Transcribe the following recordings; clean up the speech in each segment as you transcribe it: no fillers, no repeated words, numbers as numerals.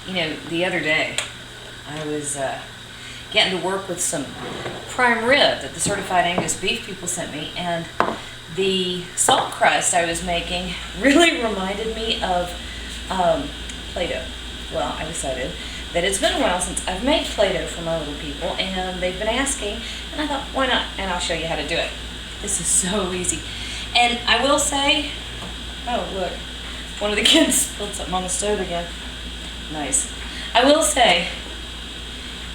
You know, the other day, I was getting to work with some prime rib that the certified Angus beef people sent me, and the salt crust I was making really reminded me of play-doh. Well, I decided that it's been a while since I've made play-doh for my little people, and they've been asking, and I thought, why not? And I'll show you how to do it. This is so easy. And I will say, oh look, one of the kids spilled something on the stove again. Nice. I will say,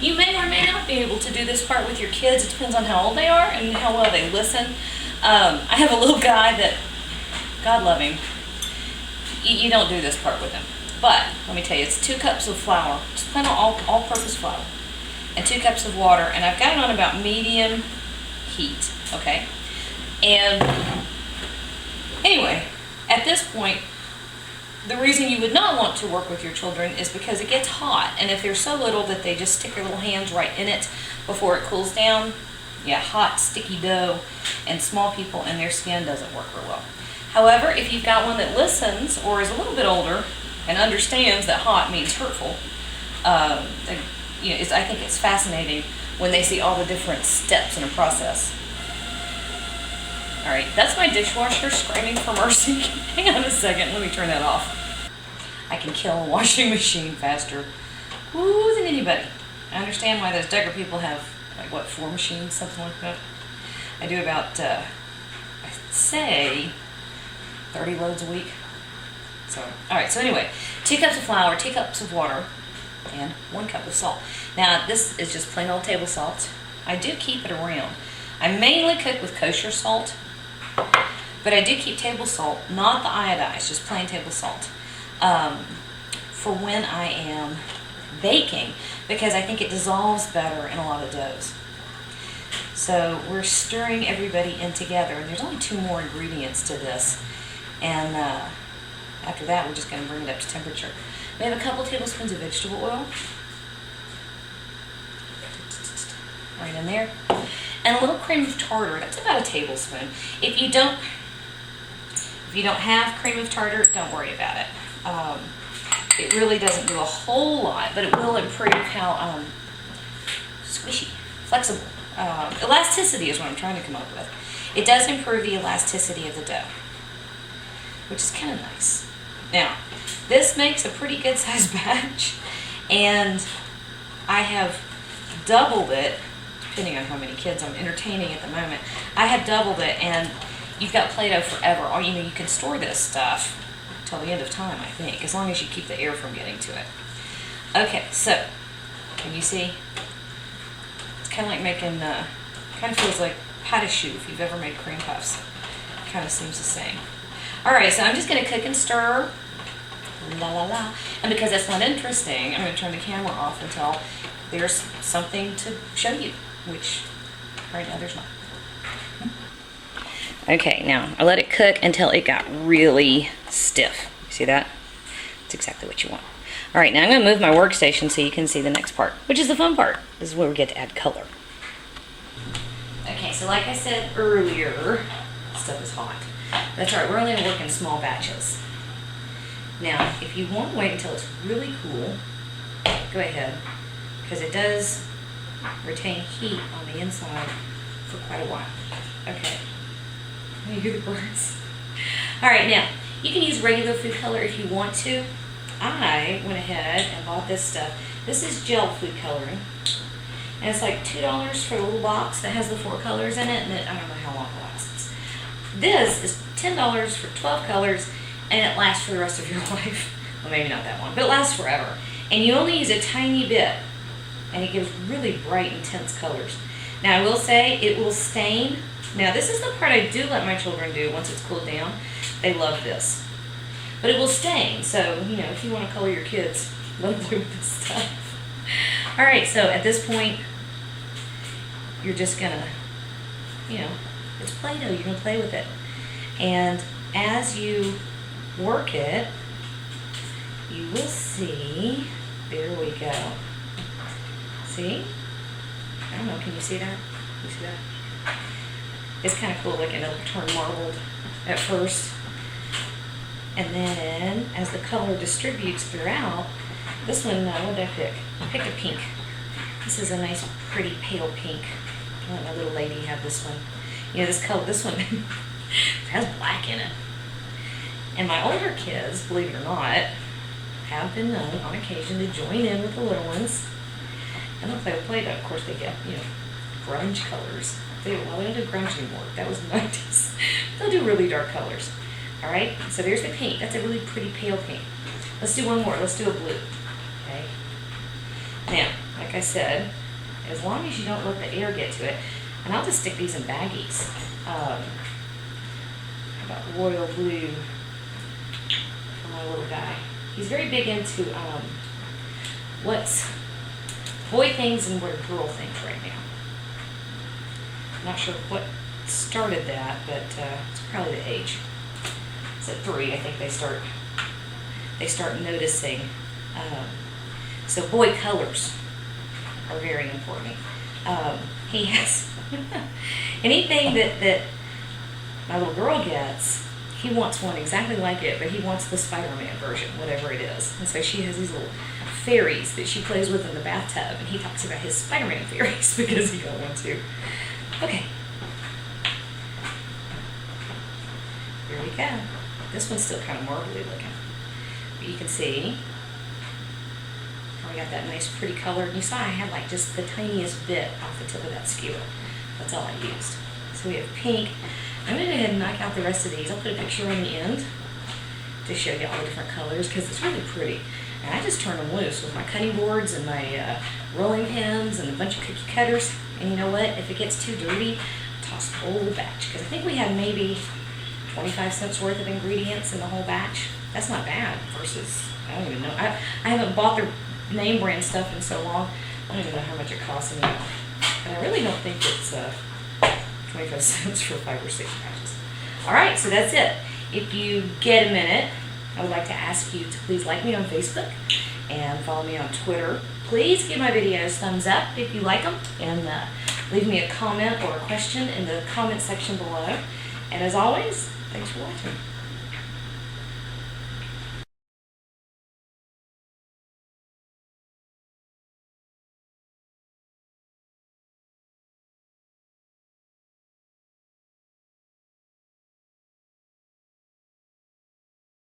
you may or may not be able to do this part with your kids. It depends on how old they are and how well they listen. I have a little guy that, God love him, you don't do this part with him. But, let me tell you, it's 2 cups of flour, just plain all-purpose flour, and 2 cups of water, and I've got it on about medium heat, okay? And, anyway, at this point, the reason you would not want to work with your children is because it gets hot, and if they're so little that they just stick their little hands right in it before it cools down, yeah, hot, sticky dough, and small people and their skin doesn't work real well. However, if you've got one that listens or is a little bit older and understands that hot means hurtful, I think it's fascinating when they see all the different steps in a process. All right, that's my dishwasher screaming for mercy. Hang on a second, let me turn that off. I can kill a washing machine faster than anybody. I understand why those Duggar people have, 4 machines, something like that. I do about, I'd say, 30 loads a week. So, alright, so anyway, 2 cups of flour, 2 cups of water, and 1 cup of salt. Now, this is just plain old table salt. I do keep it around. I mainly cook with kosher salt, but I do keep table salt, not the iodized, just plain table salt, for when I am baking, because I think it dissolves better in a lot of doughs. So we're stirring everybody in together, and there's only 2 more ingredients to this, and after that we're just going to bring it up to temperature. We have a couple tablespoons of vegetable oil, right in there, and a little cream of tartar. That's about a tablespoon. If you don't have cream of tartar, don't worry about it. It really doesn't do a whole lot, but it will improve how squishy, flexible. Elasticity is what I'm trying to come up with. It does improve the elasticity of the dough, which is kind of nice. Now, this makes a pretty good sized batch, and I have doubled it, depending on how many kids I'm entertaining at the moment. I have doubled it, and you've got Play-Doh forever. Or, you can store this stuff till the end of time, I think, as long as you keep the air from getting to it. Okay, so, can you see? It's kind of like making, kind of feels like pat-a-choux if you've ever made cream puffs. Kind of seems the same. Alright, so I'm just going to cook and stir. La la la. And because that's not interesting, I'm going to turn the camera off until there's something to show you, which right now there's not. Okay, now I let it cook until it got really stiff. See that? That's exactly what you want. Alright, now I'm going to move my workstation so you can see the next part, which is the fun part. This is where we get to add color. Okay, so like I said earlier, stuff is hot. That's right, we're only going to work in small batches. Now, if you want to wait until it's really cool, go ahead, because it does retain heat on the inside for quite a while. Okay. You hear the birds? Alright, now, you can use regular food color if you want to. I went ahead and bought this stuff. This is gel food coloring. And it's like $2 for the little box that has the 4 colors in it, and I don't know how long it lasts. This is $10 for 12 colors, and it lasts for the rest of your life. Well, maybe not that long, but it lasts forever. And you only use a tiny bit, and it gives really bright, intense colors. Now, I will say it will stain. Now, this is the part I do let my children do once it's cooled down. They love this. But it will stain, so, if you want to color your kids, let them do this stuff. Alright, so at this point, you're just going to, it's Play-Doh. You're going to play with it. And as you work it, you will see, there we go. See? I don't know, can you see that? You see that? It's kind of cool, like it'll turn marbled at first. And then, as the color distributes throughout, This one, what did I pick? I picked a pink. This is a nice, pretty, pale pink. I let my little lady have this one. You know, this color, this one has black in it. And my older kids, believe it or not, have been known on occasion to join in with the little ones. And they'll play with play-doh. Of course, they get, grunge colors. They don't do grunge anymore. That was the 90s. They'll do really dark colors. All right, so there's the pink. That's a really pretty pale pink. Let's do one more. Let's do a blue. Okay. Now, like I said, as long as you don't let the air get to it, and I'll just stick these in baggies. How about royal blue for my little guy? He's very big into what's boy things and what are girl things right now. I'm not sure what started that, but it's probably the age. It's at 3, I think they start noticing. So boy colors are very important. He has anything that my little girl gets, he wants one exactly like it, but he wants the Spider-Man version, whatever it is. And so she has these little fairies that she plays with in the bathtub, and he talks about his Spider-Man fairies because he got one too. Okay. Here we go. This one's still kind of marbly looking. But you can see I got that nice pretty color. And you saw I had like just the tiniest bit off the tip of that skewer. That's all I used. So we have pink. I'm going to go ahead and knock out the rest of these. I'll put a picture on the end to show you all the different colors because it's really pretty. And I just turned them loose with my cutting boards and my rolling pins and a bunch of cookie cutters. And you know what? If it gets too dirty, toss the whole batch. Because I think we had maybe 25 cents worth of ingredients in the whole batch. That's not bad versus, I don't even know. I haven't bought their name brand stuff in so long. I don't even know how much it costs anymore. But I really don't think it's 25 cents for 5 or 6 batches. All right, so that's it. If you get a minute, I would like to ask you to please like me on Facebook and follow me on Twitter. Please give my videos thumbs up if you like them, and leave me a comment or a question in the comment section below. And as always, thanks for watching.